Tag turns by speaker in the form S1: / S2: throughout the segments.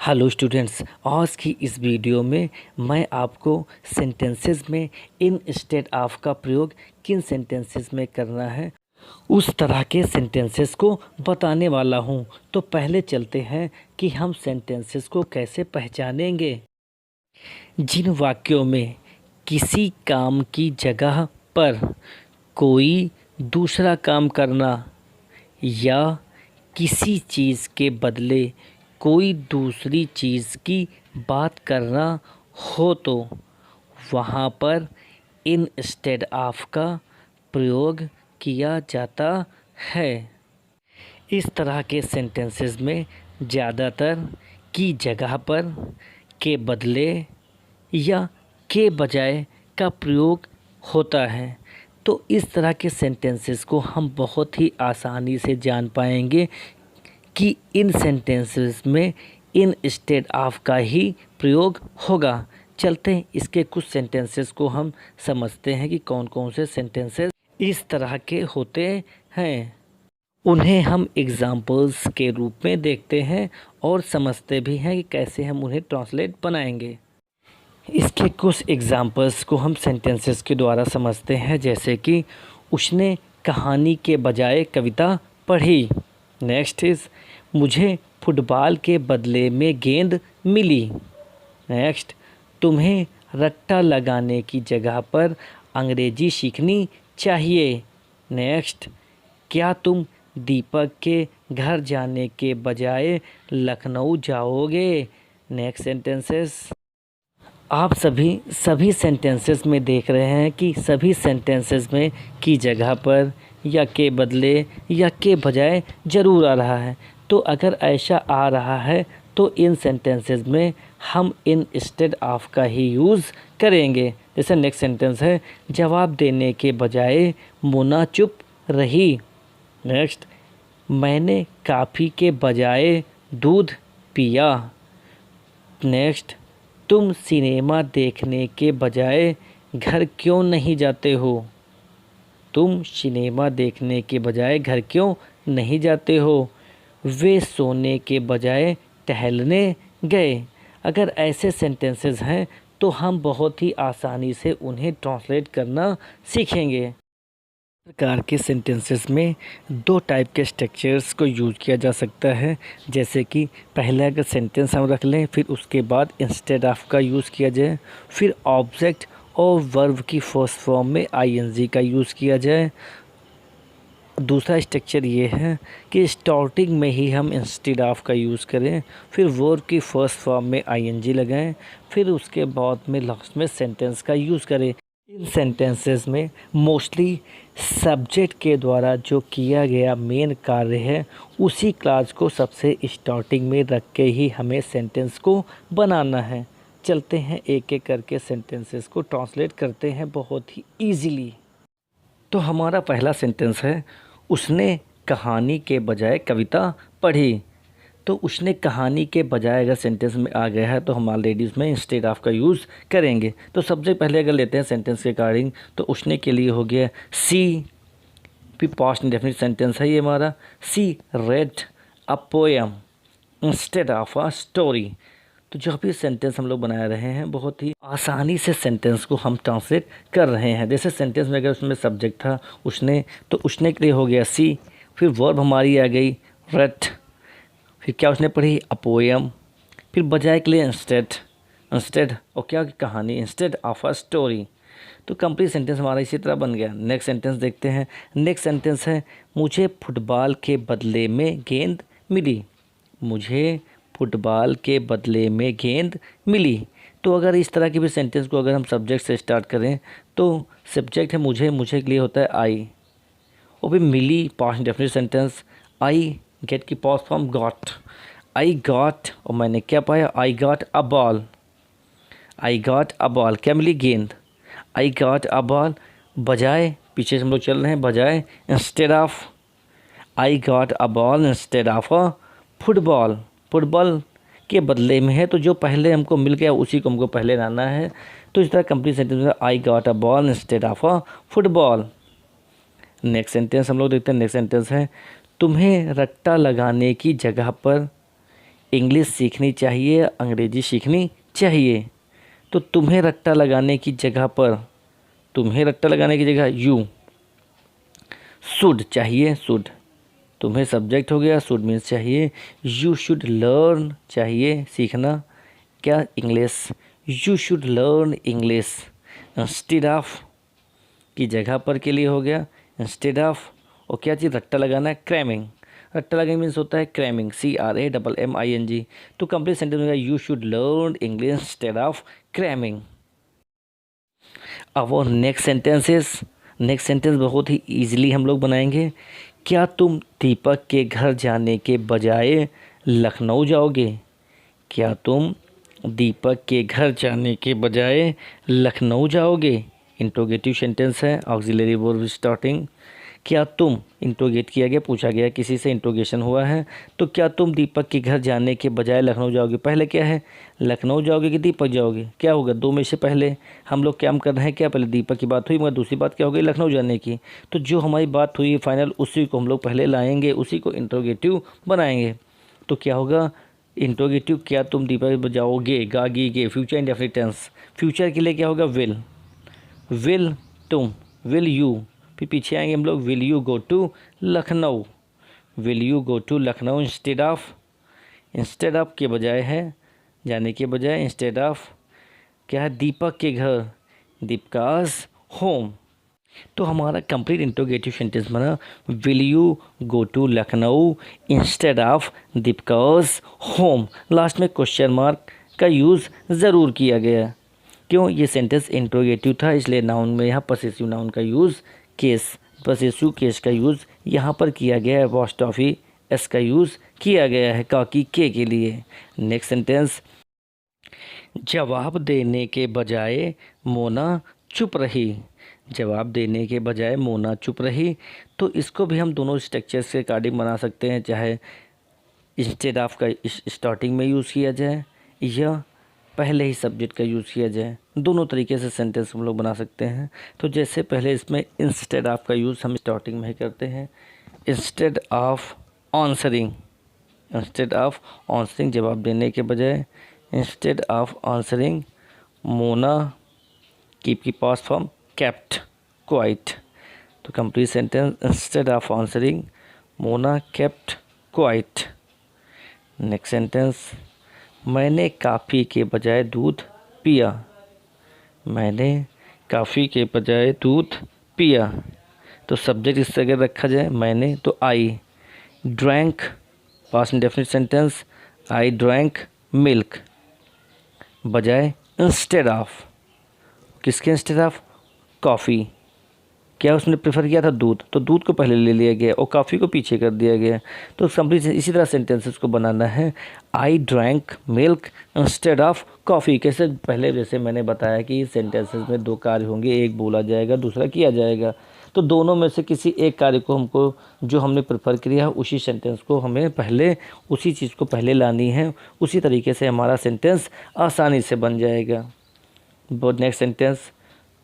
S1: Hello students, आज की इस वीडियो में मैं आपको सेंटेंसेस में इंस्टेड ऑफ का प्रयोग किन सेंटेंसेस में करना है उस तरह के सेंटेंसेस को बताने वाला हूं। तो पहले चलते हैं कि हम सेंटेंसेस को कैसे पहचानेंगे। जिन वाक्यों में किसी काम की जगह पर कोई दूसरा काम करना या किसी चीज़ के बदले कोई दूसरी चीज़ की बात करना हो तो वहाँ पर इंस्टेड ऑफ का प्रयोग किया जाता है। इस तरह के सेंटेंसेस में ज़्यादातर की जगह पर, के बदले या के बजाय का प्रयोग होता है। तो इस तरह के सेंटेंसेस को हम बहुत ही आसानी से जान पाएंगे कि इन सेंटेंसेस में इंस्टेड ऑफ का ही प्रयोग होगा। चलते हैं इसके कुछ सेंटेंसेस को हम समझते हैं कि कौन कौन से सेंटेंसेस इस तरह के होते हैं। उन्हें हम एग्जाम्पल्स के रूप में देखते हैं और समझते भी हैं कि कैसे हम उन्हें ट्रांसलेट बनाएंगे। इसके कुछ एग्जाम्पल्स को हम सेंटेंसेस के द्वारा समझते हैं, जैसे कि उसने कहानी के बजाय कविता पढ़ी। नेक्स्ट इज़ मुझे फुटबॉल के बदले में गेंद मिली। नेक्स्ट, तुम्हें रट्टा लगाने की जगह पर अंग्रेजी सीखनी चाहिए। नेक्स्ट, क्या तुम दीपक के घर जाने के बजाय लखनऊ जाओगे। नेक्स्ट सेंटेंसेस आप सभी सेंटेंसेस में देख रहे हैं कि सभी सेंटेंसेस में की जगह पर या के बदले या के बजाय ज़रूर आ रहा है। तो अगर ऐसा आ रहा है तो इन सेंटेंसेस में हम इंस्टेड ऑफ का ही यूज़ करेंगे। जैसे नेक्स्ट सेंटेंस है, जवाब देने के बजाय मोना चुप रही। नेक्स्ट, मैंने कॉफ़ी के बजाय दूध पिया। नेक्स्ट, तुम सिनेमा देखने के बजाय घर क्यों नहीं जाते हो। तुम सिनेमा देखने के बजाय घर क्यों नहीं जाते हो। वे सोने के बजाय टहलने गए। अगर ऐसे सेंटेंसेस हैं तो हम बहुत ही आसानी से उन्हें ट्रांसलेट करना सीखेंगे। प्रकार के सेंटेंसेस में दो टाइप के स्ट्रक्चर्स को यूज किया जा सकता है। जैसे कि पहले अगर सेंटेंस हम रख लें, फिर उसके बाद इंस्टेड ऑफ का यूज़ किया जाए, फिर ऑब्जेक्ट और वर्ब की फर्स्ट फॉर्म में आईएनजी का यूज़ किया जाए। दूसरा स्ट्रक्चर ये है कि स्टार्टिंग में ही हम इंस्टेड ऑफ का यूज़ करें, फिर वर्ब की फर्स्ट फॉर्म में आईएनजी लगाएं, फिर उसके बाद में लास्ट में सेंटेंस का यूज़ करें। इन सेंटेंसेस में मोस्टली सब्जेक्ट के द्वारा जो किया गया मेन कार्य है उसी क्लास को सबसे स्टार्टिंग में रख के ही हमें सेंटेंस को बनाना है। चलते हैं एक एक करके सेंटेंसेस को ट्रांसलेट करते हैं बहुत ही इजीली। तो हमारा पहला सेंटेंस है, उसने कहानी के बजाय कविता पढ़ी। तो उसने कहानी के बजाय अगर सेंटेंस में आ गया है तो हम ऑलरेडी उसमें इंस्टेड ऑफ का यूज़ करेंगे। तो सबसे पहले अगर लेते हैं सेंटेंस के अकॉर्डिंग, तो उसने के लिए हो गया सी, फिर पास्ट इंडेफिनिट सेंटेंस है ये हमारा। She read a poem instead of a story. तो जो भी सेंटेंस हम लोग बना रहे हैं बहुत ही आसानी से सेंटेंस को हम ट्रांसलेट कर रहे हैं। जैसे सेंटेंस में अगर उसमें सब्जेक्ट था उसने, तो उसने के लिए हो गया सी, फिर वर्ब हमारी आ गई रेड, फिर क्या उसने पढ़ी अ पोएम, फिर बजाय के लिए इंस्टेड और क्या कहानी इंस्टेड ऑफ अ स्टोरी। तो कंप्लीट सेंटेंस हमारा इसी तरह बन गया। नेक्स्ट सेंटेंस देखते हैं। नेक्स्ट सेंटेंस है, मुझे फुटबॉल के बदले में गेंद मिली। मुझे फुटबॉल के बदले में गेंद मिली। तो अगर इस तरह के भी सेंटेंस को अगर हम सब्जेक्ट से स्टार्ट करें तो सब्जेक्ट है मुझे, मुझे के लिए होता है आई, और फिर मिली past indefinite sentence, I get की past form got. I got और मैंने क्या पाया, I got a ball. I got a ball, क्या मिली, गेंद। आई गॉट अ बॉल बजाय, पीछे से हम लोग चल रहे हैं, बजाय instead of. I got a ball instead of a football. Football के बदले में है तो जो पहले हमको मिल गया उसी को हमको पहले लाना है। तो इस तरह कंप्लीट सेंटेंस में आई got a ball instead of a football. Next sentence हम लोग देखते हैं। नेक्स्ट सेंटेंस है तुम्हें रट्टा लगाने की जगह पर इंग्लिश सीखनी चाहिए, अंग्रेजी सीखनी चाहिए। तो तुम्हें रट्टा लगाने की जगह पर, तुम्हें रट्टा लगाने की जगह यू शुड चाहिए, शुड तुम्हें सब्जेक्ट हो गया, शुड मीन्स चाहिए। यू शुड लर्न चाहिए सीखना क्या, English. You should learn English. Instead of की जगह पर के लिए हो गया इंस्टेड ऑफ। और क्या चीज़ रट्टा लगाना है, क्रैमिंग। रट्टा लगाना मीन्स होता है क्रैमिंग, CRAMMING। तो कंप्लीट सेंटेंस होगा you should learn English instead of cramming. अब वो नेक्स्ट सेंटेंस बहुत ही ईजिली हम लोग बनाएंगे। क्या तुम दीपक के घर जाने के बजाय लखनऊ जाओगे? क्या तुम दीपक के घर जाने के बजाय लखनऊ जाओगे? इंट्रोगेटिव सेंटेंस है, ऑक्सिलरी वर्ब स्टार्टिंग। क्या तुम, इंट्रोगेट किया गया, पूछा गया, किसी से इंट्रोगेशन हुआ है। तो क्या तुम दीपक के घर जाने के बजाय लखनऊ जाओगे? पहले क्या है, लखनऊ जाओगे कि दीपक जाओगे? क्या होगा, दो में से पहले हम लोग क्या कर रहे हैं, क्या पहले दीपक की बात हुई, मगर दूसरी बात क्या हो गई, लखनऊ जाने की। तो जो हमारी बात हुई फाइनल, उसी को हम लोग पहले लाएंगे, उसी को इंट्रोगेटिव बनाएंगे। तो क्या होगा इंट्रोगेटिव, क्या तुम दीपक जाओगे, गागी के फ्यूचर इंडेफिनिट टेंस। फ्यूचर के लिए क्या होगा, विल तुम, विल यू। फिर पीछे आएंगे हम लोग, will you go to Lucknow, will you go to Lucknow. Instead of के बजाय है, जाने के बजाय, इंस्टेड ऑफ क्या है, दीपक के घर, दीपकास होम। तो हमारा कंप्लीट इंट्रोगेटिव सेंटेंस बना will you go to Lucknow instead of Deepak's home. Last में क्वेश्चन मार्क का यूज़ ज़रूर किया गया। क्यों, ये सेंटेंस इंट्रोगेटिव था, इसलिए नाउन में यहाँ पॉसेसिव नाउन का यूज़, केस पॉसेसिव केस का यूज़ यहाँ पर किया गया है। अपॉस्ट्रोफी एस का यूज़ किया गया है काकी के लिए। नेक्स्ट सेंटेंस, जवाब देने के बजाय मोना चुप रही। जवाब देने के बजाय मोना चुप रही। तो इसको भी हम दोनों स्ट्रक्चर्स के अकॉर्डिंग बना सकते हैं, चाहे इंस्टेड ऑफ का स्टार्टिंग में यूज़ किया जाए या पहले ही सब्जेक्ट का यूज़ किया जाए। दोनों तरीके से सेंटेंस हम लोग बना सकते हैं। तो जैसे पहले इसमें इंस्टेड ऑफ का यूज़ हम स्टार्टिंग में ही करते हैं। Instead of answering, instead of answering जवाब देने के बजाय, instead of answering Mona keep की पास्ट फॉर्म केप्ट क्वाइट। तो complete sentence, instead of answering Mona kept quite. Next sentence, मैंने कॉफ़ी के बजाय दूध पिया। मैंने कॉफ़ी के बजाय दूध पिया। तो सब्जेक्ट इससे अगर रखा जाए मैंने, तो I drank, past indefinite sentence, I drank milk. बजाय इंस्टेड ऑफ, किसके इंस्टेड ऑफ, कॉफ़ी। क्या उसने प्रेफर किया था, दूध, तो दूध को पहले ले लिया गया और कॉफ़ी को पीछे कर दिया गया। तो कंप्लीट इसी तरह सेंटेंसेस को बनाना है। I drank milk instead of coffee. कैसे, पहले जैसे मैंने बताया कि सेंटेंसेस में दो कार्य होंगे, एक बोला जाएगा, दूसरा किया जाएगा। तो दोनों में से किसी एक कार्य को हमको, जो हमने प्रेफर किया है, उसी सेंटेंस को हमें पहले, उसी चीज़ को पहले लानी है। उसी तरीके से हमारा सेंटेंस आसानी से बन जाएगा। नेक्स्ट सेंटेंस,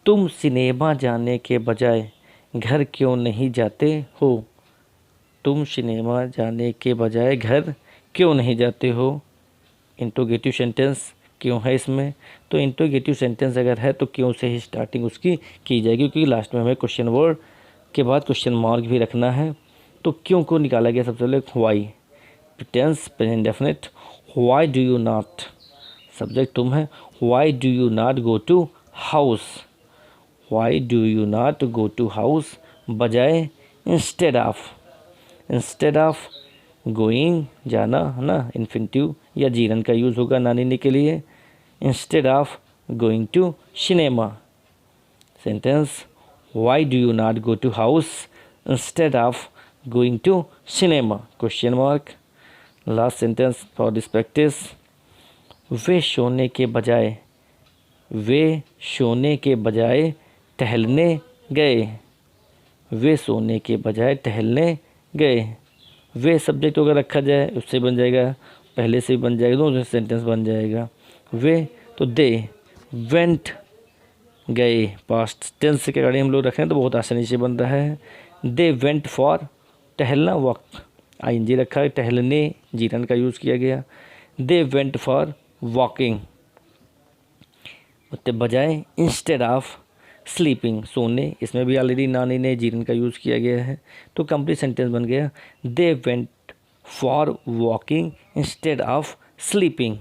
S1: तुम सिनेमा जाने के बजाय घर क्यों नहीं जाते हो। तुम सिनेमा जाने के बजाय घर क्यों नहीं जाते हो। इंट्रोगेटिव सेंटेंस क्यों है इसमें, तो इंट्रोगेटिव सेंटेंस अगर है तो क्यों से ही स्टार्टिंग उसकी की जाएगी, क्योंकि लास्ट में हमें क्वेश्चन वर्ड के बाद क्वेश्चन मार्क भी रखना है। तो क्यों को निकाला गया सबसे पहले, why tense present definite. Why do you not, subject तुम है, why do you not go to house. Why do you not go to house बजाय instead of, instead of going जाना है ना, इन्फिनिटिव या जीरन का यूज़ होगा नानी के लिए। Instead of going to cinema. Sentence, why do you not go to house instead of going to cinema, question mark. Last sentence for this practice, वे सोने के बजाय, वे सोने के बजाय टहलने गए। वे सोने के बजाय टहलने गए। वे सब्जेक्ट अगर रखा जाए उससे बन जाएगा, पहले से बन जाएगा, दोनों सेंटेंस बन जाएगा। वे तो दे वेंट गए, पास्ट टेंस के अकॉर्डिंग हम लोग रखें तो बहुत आसानी से बन रहा है। दे वेंट फॉर, टहलना वक्त आईएनजी रखा है, टहलने जीरन का यूज़ किया गया। दे वेंट फॉर वॉकिंग उसके बजाय इंस्टेड ऑफ स्लीपिंग, सोने, इसमें भी ऑलरेडी नानी ने जीरन का यूज़ किया गया है। तो कंप्लीट सेंटेंस बन गया they went for walking instead of sleeping.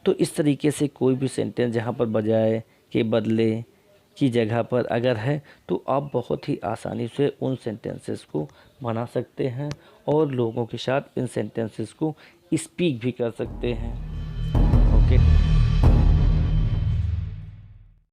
S1: तो इस तरीके से कोई भी सेंटेंस जहाँ पर बजाय के बदले की जगह पर अगर है तो आप बहुत ही आसानी से उन सेंटेंसेस को बना सकते हैं और लोगों के साथ इन सेंटेंसेस को स्पीक भी कर सकते हैं। ओके।